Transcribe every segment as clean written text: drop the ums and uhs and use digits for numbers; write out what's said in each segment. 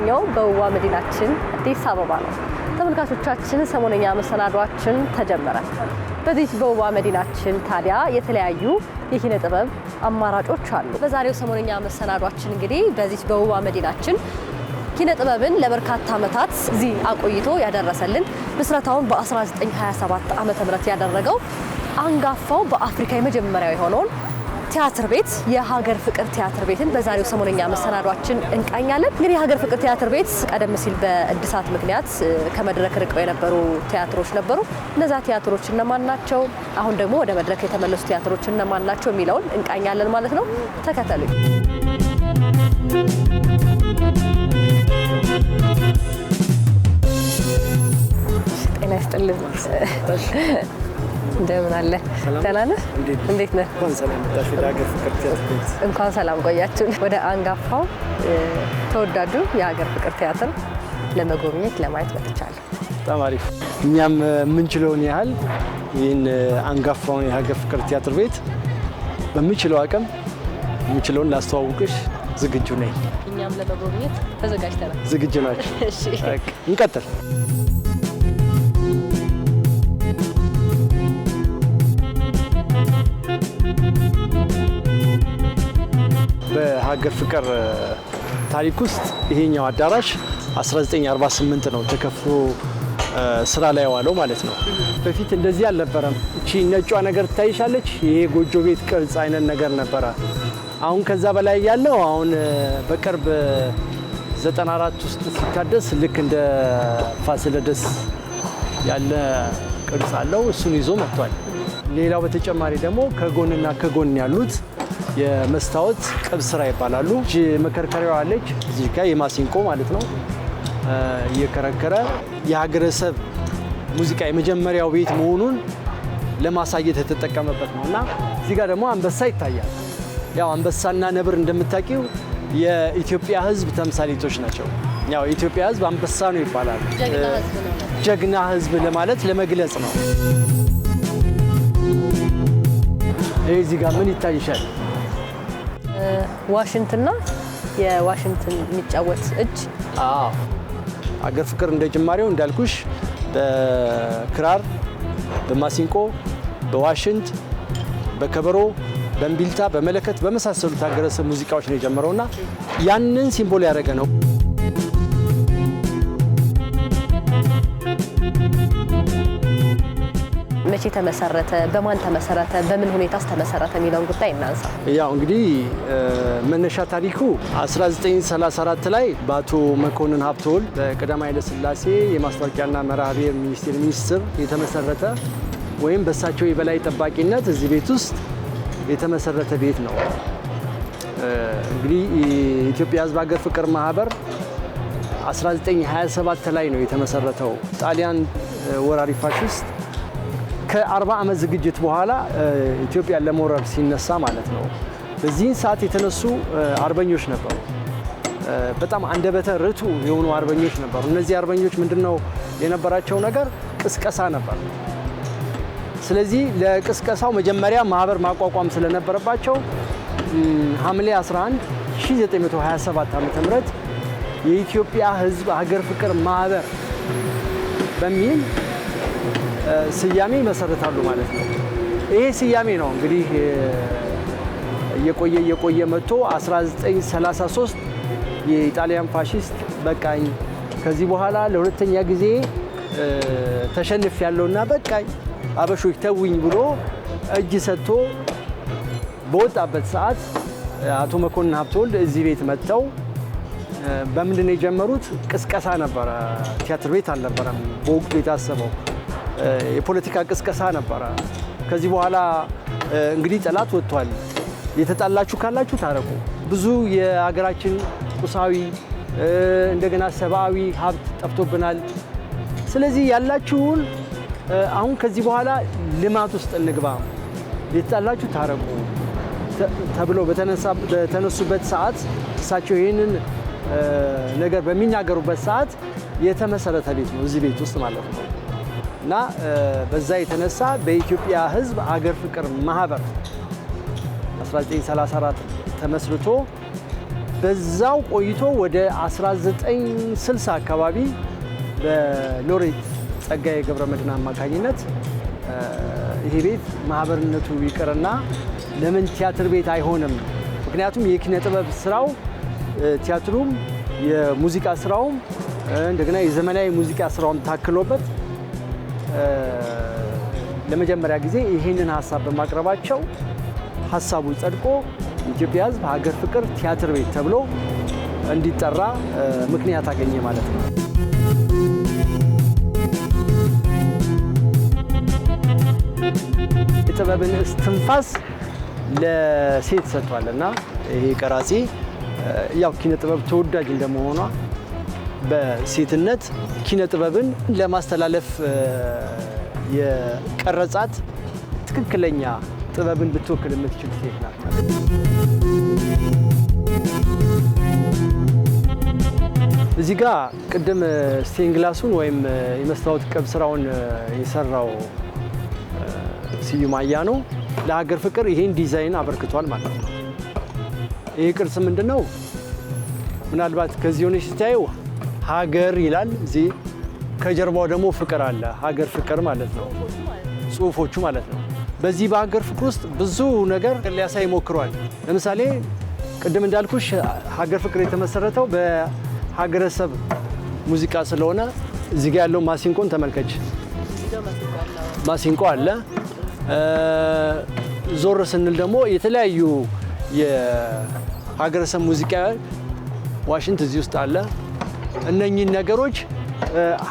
የሚገኘው በውዋ መዲናችን አዲስ አበባ ነው። ተመልካቾቻችን ሰሞነኛ መሰናዷችን ተጀመረ። በዚህ በውዋ መዲናችን ታዲያ የተለያዩ የኪነ ጥበብ አማራጮች አሉ። በዛሬው ሰሞነኛ መሰናዷችን እንግዲህ በዚህ በውዋ መዲናችን ኪነ ጥበብን ለበርካታ ዓመታት እዚህ አቆይቶ ያደረሰልን ምስረታውን በ1927 ዓመተ ምህረት ያደረገው አንጋፋው በአፍሪካ የመጀመሪያው የሆነውን ቲያትር ቤት የሀገር ፍቅር ቲያትር ቤትን በዛሬው ሰሞነኛ መሰናዷችን እንቃኛለን። እንግዲህ የሀገር ፍቅር ቲያትር ቤት ቀደም ሲል በእድሳት ምክንያት ከመድረክ ርቀው የነበሩ ቲያትሮች ነበሩ። እነዛ ቲያትሮች እነማን ናቸው? አሁን ደግሞ ወደ መድረክ የተመለሱ ቲያትሮች እነማን ናቸው የሚለውን እንቃኛለን ማለት ነው። ተከተሉኝ። ጤና ይስጥልን። እንደምን አለ? ደህና ነህ? እንዴት ነህ? እንኳን ሰላም ቆያችሁ። ወደ አንጋፋው ተወዳጁ የሀገር ፍቅር ቲያትር ለመጎብኘት ለማየት መጥቻለሁ። በጣም አሪፍ። እኛም የምንችለውን ያህል ይህን አንጋፋውን የሀገር ፍቅር ቲያትር ቤት በምንችለው አቅም የምንችለውን ላስተዋውቅሽ ዝግጁ ነኝ። እኛም ለመጎብኘት ተዘጋጅተናል። ዝግጁ ናችሁ? እሺ፣ እንቀጥል። በሀገር ፍቅር ታሪክ ውስጥ ይሄኛው አዳራሽ 1948 ነው ተከፍቶ ስራ ላይ ዋለው ማለት ነው። በፊት እንደዚህ አልነበረም። እቺ ነጯ ነገር ትታይሻለች። ይሄ ጎጆ ቤት ቅርጽ አይነት ነገር ነበረ። አሁን ከዛ በላይ ያለው አሁን በቅርብ 94 ውስጥ ሲታደስ ልክ እንደ ፋሲለደስ ያለ ቅርጽ አለው። እሱን ይዞ መጥቷል። ሌላው በተጨማሪ ደግሞ ከጎንና ከጎን ያሉት የመስታወት ቅብ ስራ ይባላሉ። እቺ መከርከሪያዋ አለች እዚህ ጋር የማሲንቆ ማለት ነው። እየከረከረ የሀገረሰብ ሙዚቃ የመጀመሪያው ቤት መሆኑን ለማሳየት የተጠቀመበት ነውና እዚህ ጋር ደግሞ አንበሳ ይታያል። ያው አንበሳና ነብር እንደምታውቂው የኢትዮጵያ ሕዝብ ተምሳሌቶች ናቸው። ያው የኢትዮጵያ ሕዝብ አንበሳ ነው ይባላል። ጀግና ሕዝብ ለማለት ለመግለጽ ነው። እዚህ ጋር ምን ይታይሻል? ዋሽንትና የዋሽንትን የሚጫወት እጅ። አዎ፣ ሀገር ፍቅር እንደ ጅማሬው እንዳልኩሽ በክራር፣ በማሲንቆ፣ በዋሽንት፣ በከበሮ፣ በእምቢልታ፣ በመለከት በመሳሰሉት ሀገረሰብ ሙዚቃዎች ነው የጀመረውና ያንን ሲምቦል ያደረገ ነው። መቼ ተመሰረተ? በማን ተመሰረተ? በምን ሁኔታስ ተመሰረተ የሚለውን ጉዳይ እናንሳ። ያው እንግዲህ መነሻ ታሪኩ 1934 ላይ በአቶ መኮንን ሀብተወልድ በቀዳማዊ ኃይለ ሥላሴ የማስታወቂያና መርሃ ብሔር ሚኒስቴር ሚኒስትር የተመሰረተ ወይም በእሳቸው የበላይ ጠባቂነት እዚህ ቤት ውስጥ የተመሰረተ ቤት ነው። እንግዲህ የኢትዮጵያ ሕዝብ ሀገር ፍቅር ማህበር 1927 ላይ ነው የተመሰረተው። ጣሊያን ወራሪ ፋሽስት ከ40 ዓመት ዝግጅት በኋላ ኢትዮጵያን ለመውረር ሲነሳ ማለት ነው። በዚህን ሰዓት የተነሱ አርበኞች ነበሩ። በጣም አንደበተ ርቱዕ የሆኑ አርበኞች ነበሩ። እነዚህ አርበኞች ምንድነው የነበራቸው ነገር? ቅስቀሳ ነበር። ስለዚህ ለቅስቀሳው መጀመሪያ ማህበር ማቋቋም ስለነበረባቸው ሐምሌ 11 1927 ዓ.ም የኢትዮጵያ ሕዝብ ሀገር ፍቅር ማህበር በሚል ስያሜ መሰረታሉ ማለት ነው። ይሄ ስያሜ ነው እንግዲህ እየቆየ መጥቶ 1933 የኢጣሊያን ፋሺስት በቃኝ፣ ከዚህ በኋላ ለሁለተኛ ጊዜ ተሸንፍ ያለውና በቃኝ አበሾች ተውኝ ብሎ እጅ ሰጥቶ በወጣበት ሰዓት አቶ መኮንን ሀብተወልድ እዚህ ቤት መጥተው በምንድን ነው የጀመሩት? ቅስቀሳ ነበረ። ቲያትር ቤት አልነበረም በወቅቱ የታሰበው። የፖለቲካ ቅስቀሳ ነበረ። ከዚህ በኋላ እንግዲህ ጠላት ወጥቷል፣ የተጣላችሁ ካላችሁ ታረቁ፣ ብዙ የሀገራችን ቁሳዊ እንደገና ሰብአዊ ሀብት ጠፍቶብናል፣ ስለዚህ ያላችሁን አሁን ከዚህ በኋላ ልማት ውስጥ እንግባ፣ የተጣላችሁ ታረቁ ተብሎ በተነሱበት ሰዓት እሳቸው ይህንን ነገር በሚናገሩበት ሰዓት የተመሰረተ ቤት ነው እዚህ ቤት ውስጥ ማለት ነው። እና በዛ የተነሳ በኢትዮጵያ ሕዝብ ሀገር ፍቅር ማህበር 1934 ተመስርቶ በዛው ቆይቶ ወደ 1960 አካባቢ በሎሬት ጸጋዬ ገብረመድህን አማካኝነት ይሄ ቤት ማህበርነቱ ይቅርና ለምን ቲያትር ቤት አይሆንም? ምክንያቱም የኪነ ጥበብ ስራው ቲያትሩም የሙዚቃ ስራውም እንደገና የዘመናዊ ሙዚቃ ስራውም ታክሎበት ለመጀመሪያ ጊዜ ይህንን ሀሳብ በማቅረባቸው ሀሳቡ ጸድቆ ኢትዮጵያ ሕዝብ ሀገር ፍቅር ቲያትር ቤት ተብሎ እንዲጠራ ምክንያት አገኘ ማለት ነው። የጥበብን እስትንፋስ ለሴት ሰጥቷልና ይሄ ቀራጺ ያው ኪነ ጥበብ ተወዳጅ እንደመሆኗ በሴትነት ኪነ ጥበብን ለማስተላለፍ የቀረጻት ትክክለኛ ጥበብን ልትወክል የምትችል ሴት ናት። እዚህ ጋር ቅድም ስቴን ግላሱን ወይም የመስታወት ቅብ ስራውን የሰራው ስዩም አያኖ ለሀገር ፍቅር ይሄን ዲዛይን አበርክቷል ማለት ነው። ይሄ ቅርጽ ምንድነው? ምናልባት ከዚህ ሆነሽ ስታየው ሀገር ይላል፣ እዚህ ከጀርባው ደግሞ ፍቅር አለ። ሀገር ፍቅር ማለት ነው ጽሁፎቹ ማለት ነው። በዚህ በሀገር ፍቅር ውስጥ ብዙ ነገር ሊያሳይ ሞክሯል። ለምሳሌ ቅድም እንዳልኩሽ ሀገር ፍቅር የተመሰረተው በሀገረሰብ ሙዚቃ ስለሆነ እዚህ ጋር ያለው ማሲንቆን ተመልከች። ማሲንቆ አለ። ዞር ስንል ደግሞ የተለያዩ የሀገረሰብ ሙዚቃ ዋሽንት እዚህ ውስጥ አለ። እነኚህን ነገሮች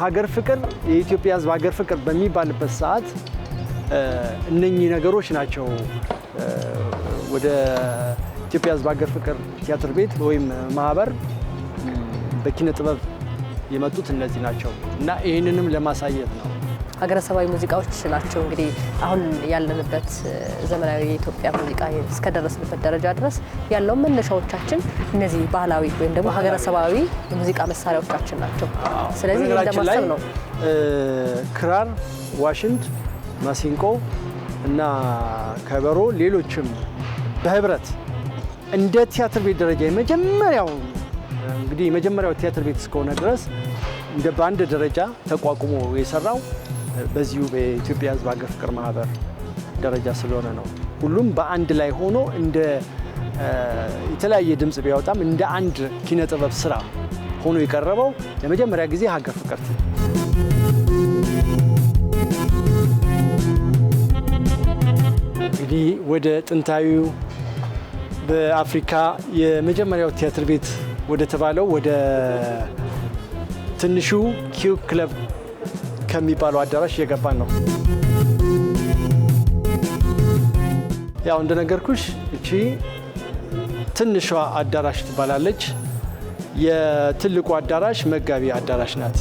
ሀገር ፍቅር የኢትዮጵያ ሕዝብ ሀገር ፍቅር በሚባልበት ሰዓት እነኚህ ነገሮች ናቸው ወደ ኢትዮጵያ ሕዝብ ሀገር ፍቅር ቲያትር ቤት ወይም ማህበር በኪነ ጥበብ የመጡት እነዚህ ናቸው እና ይህንንም ለማሳየት ነው። ሀገረሰባዊ ሙዚቃዎች ናቸው እንግዲህ አሁን ያለንበት ዘመናዊ የኢትዮጵያ ሙዚቃ እስከደረስንበት ደረጃ ድረስ ያለው መነሻዎቻችን እነዚህ ባህላዊ ወይም ደግሞ ሀገረሰባዊ የሙዚቃ መሳሪያዎቻችን ናቸው። ስለዚህ እንደማሰብ ነው ክራር፣ ዋሽንት፣ ማሲንቆ እና ከበሮ ሌሎችም በህብረት እንደ ቲያትር ቤት ደረጃ የመጀመሪያው እንግዲህ የመጀመሪያው ቲያትር ቤት እስከሆነ ድረስ እንደ ባንድ ደረጃ ተቋቁሞ የሰራው በዚሁ በኢትዮጵያ ሕዝብ ሀገር ፍቅር ማህበር ደረጃ ስለሆነ ነው። ሁሉም በአንድ ላይ ሆኖ እንደ የተለያየ ድምፅ ቢያወጣም እንደ አንድ ኪነ ጥበብ ስራ ሆኖ የቀረበው ለመጀመሪያ ጊዜ ሀገር ፍቅር። እንግዲህ ወደ ጥንታዊው በአፍሪካ የመጀመሪያው ቲያትር ቤት ወደ ተባለው ወደ ትንሹ ኪው ክለብ ከሚባለው አዳራሽ እየገባን ነው። ያው እንደነገርኩሽ እቺ ትንሿ አዳራሽ ትባላለች። የትልቁ አዳራሽ መጋቢ አዳራሽ ናት።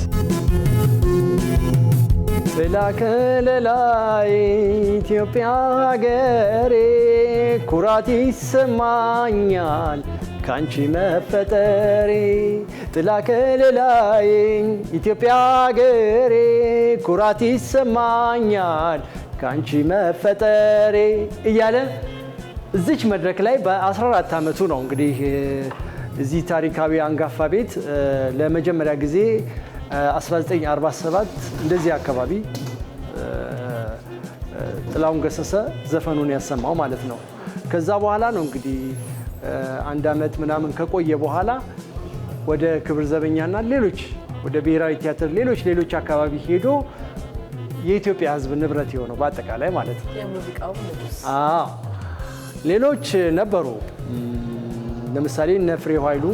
ጥላ ከለላይ ኢትዮጵያ ሀገሬ ኩራት ይሰማኛል ካንቺ መፈጠሬ ጥላ ከለላይ ኢትዮጵያ ሀገሬ ኩራት ይሰማኛል ካንቺ መፈጠሬ እያለ እዚች መድረክ ላይ በ14 ዓመቱ ነው እንግዲህ እዚህ ታሪካዊ አንጋፋ ቤት ለመጀመሪያ ጊዜ 1947 እንደዚህ አካባቢ ጥላሁን ገሰሰ ዘፈኑን ያሰማው ማለት ነው። ከዛ በኋላ ነው እንግዲህ አንድ ዓመት ምናምን ከቆየ በኋላ ወደ ክብር ዘበኛና ሌሎች ወደ ብሔራዊ ቲያትር ሌሎች አካባቢ ሄዶ የኢትዮጵያ ሕዝብ ንብረት የሆነው በአጠቃላይ ማለት ነው። የሙዚቃው ንጉስ ሌሎች ነበሩ። ለምሳሌ እነ ፍሬው ኃይሉ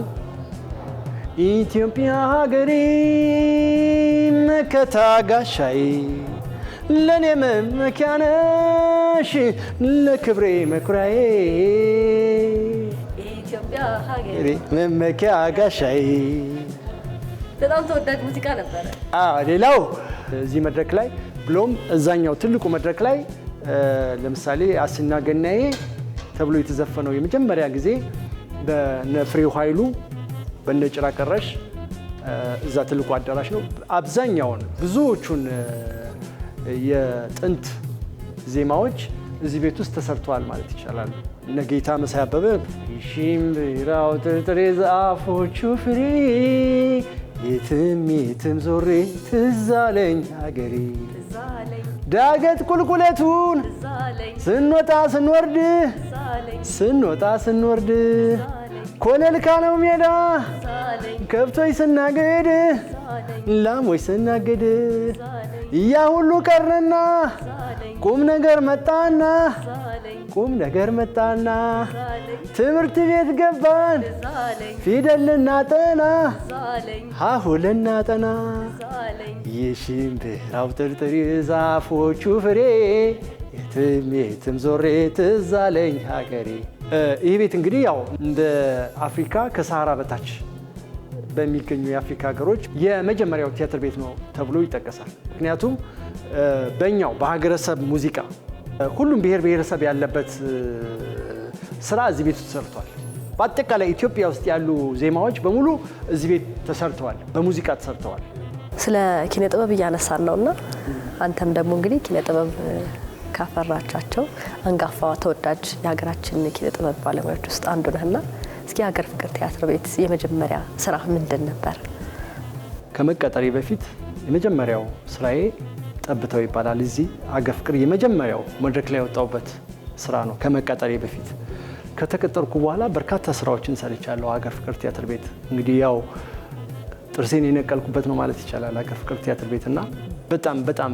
ኢትዮጵያ ሀገሬ መከታ ጋሻዬ ለኔ መመኪያ ነሽ ለክብሬ መኩሪያዬ ኢትዮጵያ ሀገሬ መመኪያ ጋሻዬ በጣም ተወዳጅ ሙዚቃ ነበረ። ሌላው እዚህ መድረክ ላይ ብሎም እዛኛው ትልቁ መድረክ ላይ ለምሳሌ አስና ገናዬ ተብሎ የተዘፈነው የመጀመሪያ ጊዜ በነ ፍሬው ኃይሉ በነ ጭራ ቀረሽ እዛ ትልቁ አዳራሽ ነው። አብዛኛውን ብዙዎቹን የጥንት ዜማዎች እዚህ ቤት ውስጥ ተሰርተዋል ማለት ይቻላል። እነ ጌታ መሳይ አበበ ሽምብራው ጥርጥሬ ዛፎቹ ፍሬ የትም የትም ዞሬ ትዝ አለኝ ሀገሬ ዳገት ቁልቁለቱን ስንወጣ ስንወርድ ኮለልካ ነው ሜዳ ከብቶች ስናገድ ላሞች ስናገድ ያ ሁሉ ቀረና ቁም ነገር መጣና ትምህርት ቤት ገባን ፊደል ልናጠና ሀሁ ልናጠና የሽምብራው ጥርጥሬ ዛፎቹ ፍሬ የትም የትም ዞሬ ትዝ አለኝ ሀገሬ። ይህ ቤት እንግዲህ ያው እንደ አፍሪካ ከሰሃራ በታች በሚገኙ የአፍሪካ ሀገሮች የመጀመሪያው ቲያትር ቤት ነው ተብሎ ይጠቀሳል። ምክንያቱም በእኛው በሀገረሰብ ሙዚቃ ሁሉም ብሔር ብሔረሰብ ያለበት ስራ እዚህ ቤት ተሰርቷል። በአጠቃላይ ኢትዮጵያ ውስጥ ያሉ ዜማዎች በሙሉ እዚህ ቤት ተሰርተዋል፣ በሙዚቃ ተሰርተዋል። ስለ ኪነ ጥበብ እያነሳን ነውና አንተም ደግሞ እንግዲህ ኪነ ጥበብ ካፈራቻቸው አንጋፋ ተወዳጅ የሀገራችን ኪነ ጥበብ ባለሙያዎች ውስጥ አንዱ ነህና እስኪ ሀገር ፍቅር ቲያትር ቤት የመጀመሪያ ስራ ምንድን ነበር? ከመቀጠሬ በፊት የመጀመሪያው ስራዬ ጠብታው ይባላል። እዚህ ሀገር ፍቅር የመጀመሪያው መድረክ ላይ የወጣሁበት ስራ ነው። ከመቀጠሬ በፊት ከተቀጠርኩ በኋላ በርካታ ስራዎችን ሰርቻለሁ። ሀገር ፍቅር ቲያትር ቤት እንግዲህ ያው ጥርሴን የነቀልኩበት ነው ማለት ይቻላል። ሀገር ፍቅር ቲያትር ቤት እና በጣም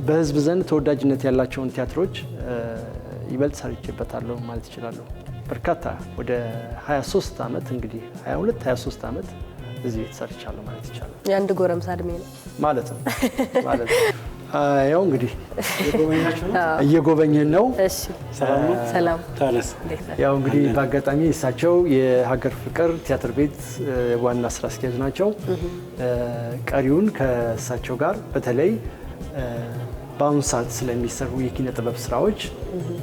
በህዝብ ዘንድ ተወዳጅነት ያላቸውን ቲያትሮች ይበልጥ ሰርቼበታለሁ ማለት ይችላለሁ። በርካታ ወደ 23 ዓመት እንግዲህ 23 ዓመት እዚህ ቤት ሰርቻለሁ ማለት ይቻላል። የአንድ ጎረምሳ እድሜ ነው ማለት ነው። ያው እንግዲህ እየጎበኘን ነው። እሺ፣ ሰላም ታለስ። ያው እንግዲህ በአጋጣሚ እሳቸው የሀገር ፍቅር ቲያትር ቤት ዋና ስራ አስኪያጅ ናቸው። ቀሪውን ከእሳቸው ጋር በተለይ በአሁኑ ሰዓት ስለሚሰሩ የኪነ ጥበብ ስራዎች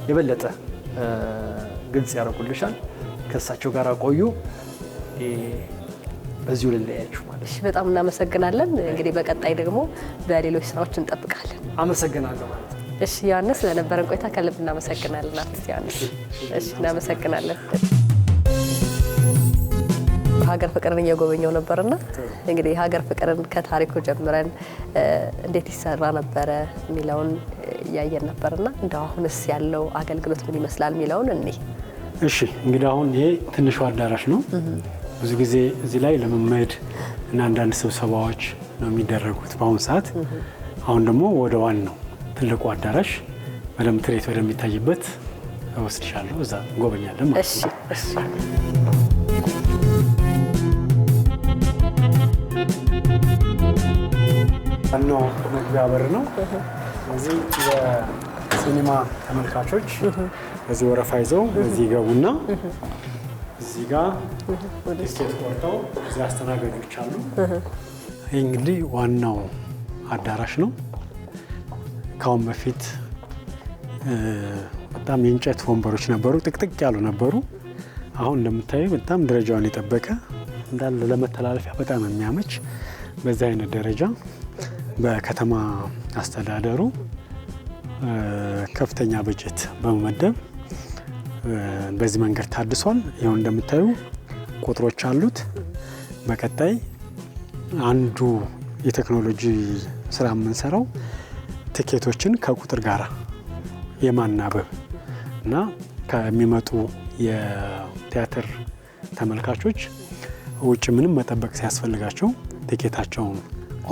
የበለጠ ግልጽ ያደርጉልሻል። ከእሳቸው ጋር ቆዩ። በዚሁ ልለያችሁ ማለት ነው። በጣም እናመሰግናለን። እንግዲህ በቀጣይ ደግሞ በሌሎች ስራዎች እንጠብቃለን። አመሰግናለሁ ማለት ነው። እሺ ዮሐንስ፣ ስለነበረን ቆይታ ከልብ እናመሰግናለን። አርቲስት ዮሐንስ፣ እሺ እናመሰግናለን። ሀገር ፍቅርን እየጎበኘው ነበርና እንግዲህ ሀገር ፍቅርን ከታሪኩ ጀምረን እንዴት ይሰራ ነበረ የሚለውን እያየን ነበርና እንደው አሁንስ ያለው አገልግሎት ምን ይመስላል የሚለውን እኔ እሺ እንግዲህ አሁን ይሄ ትንሹ አዳራሽ ነው። ብዙ ጊዜ እዚህ ላይ ለመመድ እና አንዳንድ ስብሰባዎች ነው የሚደረጉት በአሁኑ ሰዓት። አሁን ደግሞ ወደ ዋናው ትልቁ አዳራሽ በደንብ ትርኢት ወደሚታይበት ወስድሻለሁ። እዛ እንጎበኛለን ማለት ነው። እሺ ዋናው መግቢያ በር ነው። እዚህ የሲኒማ ተመልካቾች በዚህ ወረፋ ይዘው እዚህ ይገቡና እዚህ ጋር ቲኬት ቆርጠው እዚህ አስተናጋጆች አሉ። ይህ እንግዲህ ዋናው አዳራሽ ነው። ካሁን በፊት በጣም የእንጨት ወንበሮች ነበሩ፣ ጥቅጥቅ ያሉ ነበሩ። አሁን እንደምታዩ በጣም ደረጃውን የጠበቀ እንዳለ ለመተላለፊያ በጣም የሚያመች በዚህ አይነት ደረጃ በከተማ አስተዳደሩ ከፍተኛ በጀት በመመደብ በዚህ መንገድ ታድሷል። ይኸው እንደምታዩ ቁጥሮች አሉት። በቀጣይ አንዱ የቴክኖሎጂ ስራ የምንሰራው ቲኬቶችን ከቁጥር ጋር የማናበብ እና ከሚመጡ የቲያትር ተመልካቾች ውጭ ምንም መጠበቅ ሲያስፈልጋቸው ቲኬታቸውን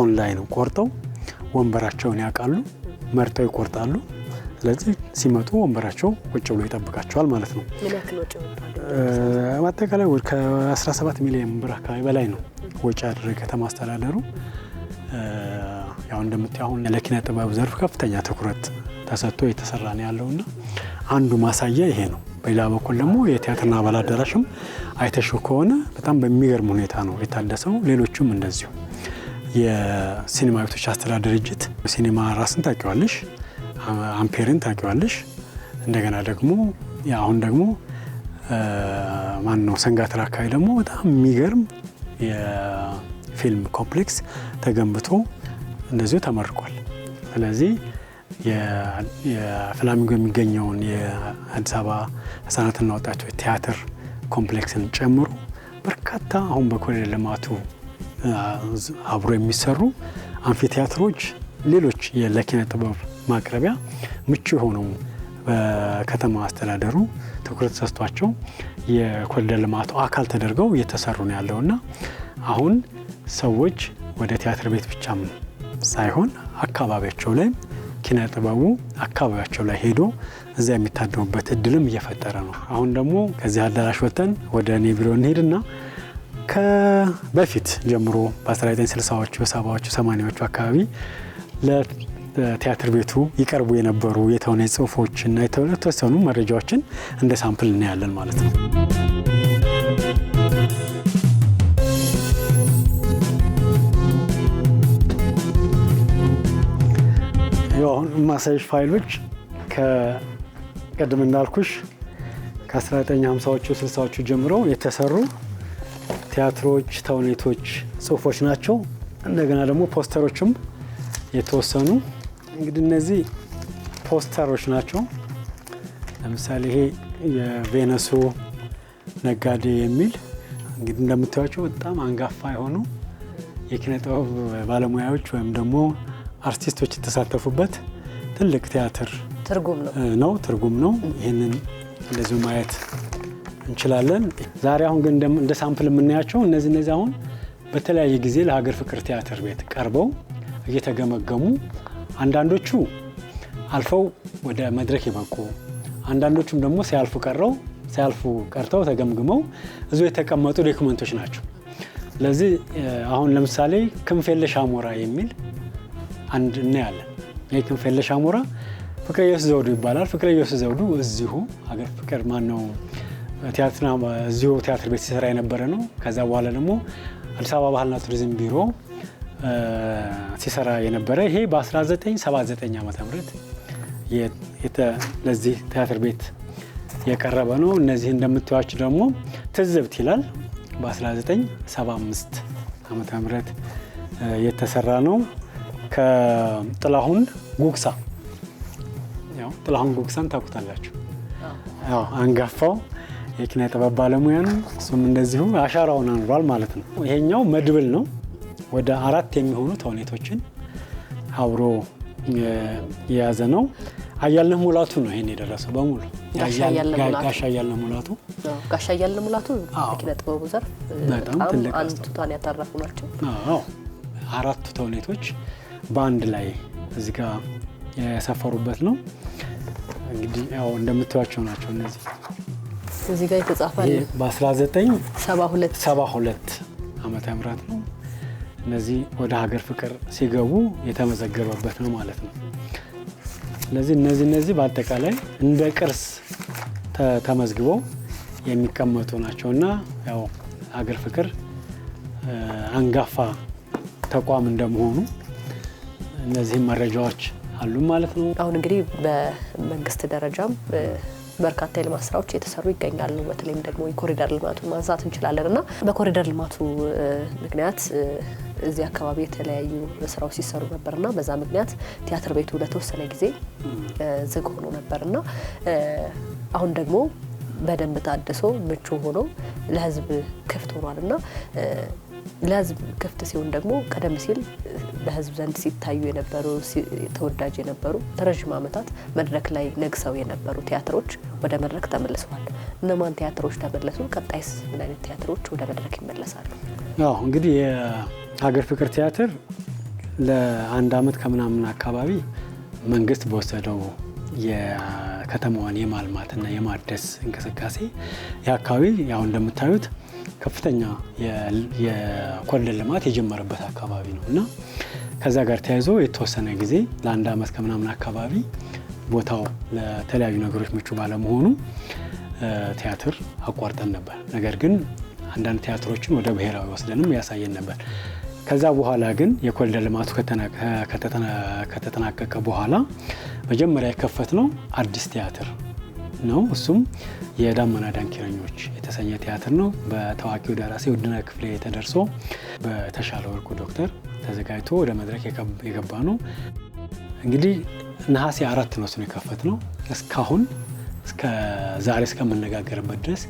ኦንላይን ቆርጠው ወንበራቸውን ያውቃሉ፣ መርጠው ይቆርጣሉ። ስለዚህ ሲመጡ ወንበራቸው ቁጭ ብሎ ይጠብቃቸዋል ማለት ነው። ምን ያክል ወጪ ወጣል? በአጠቃላይ ከ17 ሚሊዮን ብር አካባቢ በላይ ነው ወጪ ያደረገ ከተማ አስተዳደሩ። ያው እንደምታዩ አሁን ለኪነ ጥበብ ዘርፍ ከፍተኛ ትኩረት ተሰጥቶ የተሰራ ነው ያለውና አንዱ ማሳያ ይሄ ነው። በሌላ በኩል ደግሞ የቲያትርና ባህል አዳራሽም አይተሽው ከሆነ በጣም በሚገርም ሁኔታ ነው የታደሰው። ሌሎችም እንደዚሁ የሲኒማ ቤቶች አስተዳደር ድርጅት ሲኒማ ራስን ታውቂዋለሽ፣ አምፔርን ታውቂዋለሽ። እንደገና ደግሞ አሁን ደግሞ ማነው ሰንጋተራ አካባቢ ደግሞ በጣም የሚገርም የፊልም ኮምፕሌክስ ተገንብቶ እንደዚሁ ተመርቋል። ስለዚህ የፍላሚንጎ የሚገኘውን የአዲስ አበባ ህጻናትና ወጣቶች ቲያትር ኮምፕሌክስን ጨምሮ በርካታ አሁን በኮሪደር ልማቱ አብሮ የሚሰሩ አምፊቲያትሮች፣ ሌሎች ለኪነ ጥበብ ማቅረቢያ ምቹ የሆኑ በከተማ አስተዳደሩ ትኩረት ሰጥቷቸው የኮሪደር ልማቱ አካል ተደርገው እየተሰሩ ነው ያለውና አሁን ሰዎች ወደ ቲያትር ቤት ብቻም ሳይሆን አካባቢያቸው ላይ ኪነ ጥበቡ አካባቢያቸው ላይ ሄዶ እዛ የሚታደሙበት እድልም እየፈጠረ ነው። አሁን ደግሞ ከዚህ አዳራሽ ወጥተን ወደ እኔ ቢሮ እንሄድና ከበፊት ጀምሮ በ1960ዎቹ፣ 70ዎቹ፣ 80ዎቹ አካባቢ ለቲያትር ቤቱ ይቀርቡ የነበሩ የተውኔት ጽሁፎችና የተወሰኑ መረጃዎችን እንደ ሳምፕል እናያለን ማለት ነው። አሁን ማሳጅ ፋይሎች ከቀድም እንዳልኩሽ ከ1950ዎቹ 60ዎቹ ጀምሮ የተሰሩ ቲያትሮች፣ ተውኔቶች፣ ጽሁፎች ናቸው። እንደገና ደግሞ ፖስተሮችም የተወሰኑ እንግዲህ እነዚህ ፖስተሮች ናቸው። ለምሳሌ ይሄ የቬነሱ ነጋዴ የሚል እንግዲህ እንደምታዩቸው በጣም አንጋፋ የሆኑ የኪነ ጥበብ ባለሙያዎች ወይም ደግሞ አርቲስቶች የተሳተፉበት ትልቅ ቲያትር ትርጉም ነው። ይህንን እንደዚሁ ማየት እንችላለን። ዛሬ አሁን ግን እንደ ሳምፕል የምናያቸው እነዚህ አሁን በተለያየ ጊዜ ለሀገር ፍቅር ቲያትር ቤት ቀርበው እየተገመገሙ አንዳንዶቹ አልፈው ወደ መድረክ የበቁ አንዳንዶቹም ደግሞ ሲያልፉ ቀርተው ተገምግመው እዚሁ የተቀመጡ ዶክመንቶች ናቸው። ስለዚህ አሁን ለምሳሌ ክንፍ የለሽ አሞራ የሚል አንድ እናያለን። ይህ ክንፍ የለሽ አሞራ ፍቅረ ኢየሱስ ዘውዱ ይባላል። ፍቅረ ኢየሱስ ዘውዱ እዚሁ ሀገር ፍቅር ማነው እዚሁ ቲያትር ቤት ሲሰራ የነበረ ነው። ከዛ በኋላ ደግሞ አዲስ አበባ ባህልና ቱሪዝም ቢሮ ሲሰራ የነበረ ይሄ በ1979 ዓ.ም ለዚህ ቲያትር ቤት የቀረበ ነው። እነዚህ እንደምታዩዋቸው ደግሞ ትዝብት ይላል። በ1975 ዓ.ም የተሰራ ነው። ከጥላሁን ጉግሳ ጥላሁን ጉግሳን ታውቁታላችሁ። አንጋፋው የኪነ ጥበብ ባለሙያ ነው። እሱም እንደዚሁ አሻራውን አኑሯል ማለት ነው። ይሄኛው መድብል ነው። ወደ 4 የሚሆኑ ተውኔቶችን አብሮ የያዘ ነው። አያልነህ ሙላቱ ነው ይሄን የደረሰው በሙሉ። ጋሻ አያልነህ ሙላቱ የኪነ ጥበቡ ዘርፍ በጣም አንቱታን ያተረፉ ናቸው። አራቱ ተውኔቶች በአንድ ላይ እዚህ ጋር የሰፈሩበት ነው። እንግዲህ ያው እንደምታዩቸው ናቸው። እዚህ ጋር የተጻፈው በ1972 ዓመተ ምህረት ነው። እነዚህ ወደ ሀገር ፍቅር ሲገቡ የተመዘገበበት ነው ማለት ነው። ስለዚህ እነዚህ በአጠቃላይ እንደ ቅርስ ተመዝግበው የሚቀመጡ ናቸውና ያው ሀገር ፍቅር አንጋፋ ተቋም እንደመሆኑ እነዚህ መረጃዎች አሉ ማለት ነው። አሁን እንግዲህ በመንግስት ደረጃም በርካታ የልማት ስራዎች እየተሰሩ ይገኛሉ። በተለይም ደግሞ የኮሪደር ልማቱን ማንሳት እንችላለንና በኮሪደር ልማቱ ምክንያት እዚህ አካባቢ የተለያዩ ስራዎች ሲሰሩ ነበርና በዛ ምክንያት ቲያትር ቤቱ ለተወሰነ ጊዜ ዝግ ሆኖ ነበርና አሁን ደግሞ በደንብ ታድሶ ምቹ ሆኖ ለህዝብ ክፍት ሆኗልና ለህዝብ ክፍት ሲሆን ደግሞ ቀደም ሲል በህዝብ ዘንድ ሲታዩ የነበሩ ተወዳጅ የነበሩ ለረጅም ዓመታት መድረክ ላይ ነግሰው የነበሩ ቲያትሮች ወደ መድረክ ተመልሰዋል። እነማን ቲያትሮች ተመለሱ? ቀጣይስ ምን አይነት ቲያትሮች ወደ መድረክ ይመለሳሉ? ያው እንግዲህ የሀገር ፍቅር ቲያትር ለአንድ ዓመት ከምናምን አካባቢ መንግስት በወሰደው የከተማዋን የማልማትና የማደስ እንቅስቃሴ የአካባቢ ያው እንደምታዩት ከፍተኛ የኮሪደር ልማት የጀመረበት አካባቢ ነው እና ከዛ ጋር ተያይዞ የተወሰነ ጊዜ ለአንድ ዓመት ከምናምን አካባቢ ቦታው ለተለያዩ ነገሮች ምቹ ባለመሆኑ ቲያትር አቋርጠን ነበር። ነገር ግን አንዳንድ ቲያትሮችን ወደ ብሔራዊ ወስደንም ያሳየን ነበር። ከዛ በኋላ ግን የኮሪደር ልማቱ ከተጠናቀቀ በኋላ መጀመሪያ የከፈትነው አዲስ ቲያትር ነው። እሱም የዳመና ዳንኪረኞች የተሰኘ ቲያትር ነው። በታዋቂው ደራሲ ውድነህ ክፍሌ ተደርሶ በተሻለ ወርቁ ዶክተር ተዘጋጅቶ ወደ መድረክ የገባ ነው። እንግዲህ ነሐሴ 4 ነው እሱን የከፈትነው። እስካሁን እስከ ዛሬ እስከምንነጋገርበት ድረስ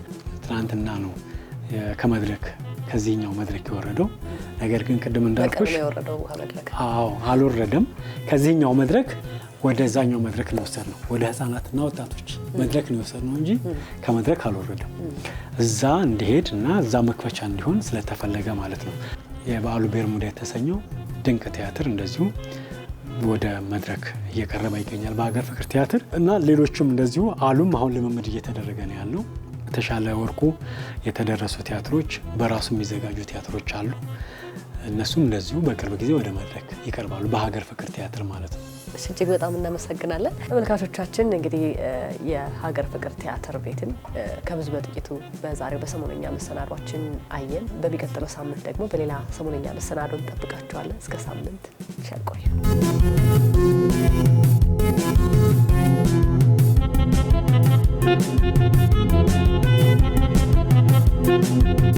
ትናንትና ነው ከመድረክ ከዚህኛው መድረክ የወረደው። ነገር ግን ቅድም እንዳልኩሽ አልወረደም። ከዚህኛው መድረክ ወደዛኛው መድረክ ነው የወሰድነው። ወደ ህፃናትና ወጣቶች መድረክ ነው የወሰድነው እንጂ ከመድረክ አልወረደም። እዛ እንዲሄድ እና እዛ መክፈቻ እንዲሆን ስለተፈለገ ማለት ነው። የበዓሉ ቤርሙዳ የተሰኘው ድንቅ ቲያትር እንደዚሁ ወደ መድረክ እየቀረበ ይገኛል በሀገር ፍቅር ቲያትር እና ሌሎችም እንደዚሁ አሉም አሁን ልምምድ እየተደረገ ነው ያለው። ተሻለ ወርቁ የተደረሱ ቲያትሮች በራሱ የሚዘጋጁ ቲያትሮች አሉ። እነሱም እንደዚሁ በቅርብ ጊዜ ወደ መድረክ ይቀርባሉ በሀገር ፍቅር ቲያትር ማለት ነው። እጅግ በጣም እናመሰግናለን። ተመልካቾቻችን እንግዲህ የሀገር ፍቅር ቲያትር ቤትን ከብዙ በጥቂቱ በዛሬው በሰሞነኛ መሰናዷችን አየን። በሚቀጥለው ሳምንት ደግሞ በሌላ ሰሞነኛ መሰናዶ እንጠብቃችኋለን። እስከ ሳምንት ቸር ቆዩ።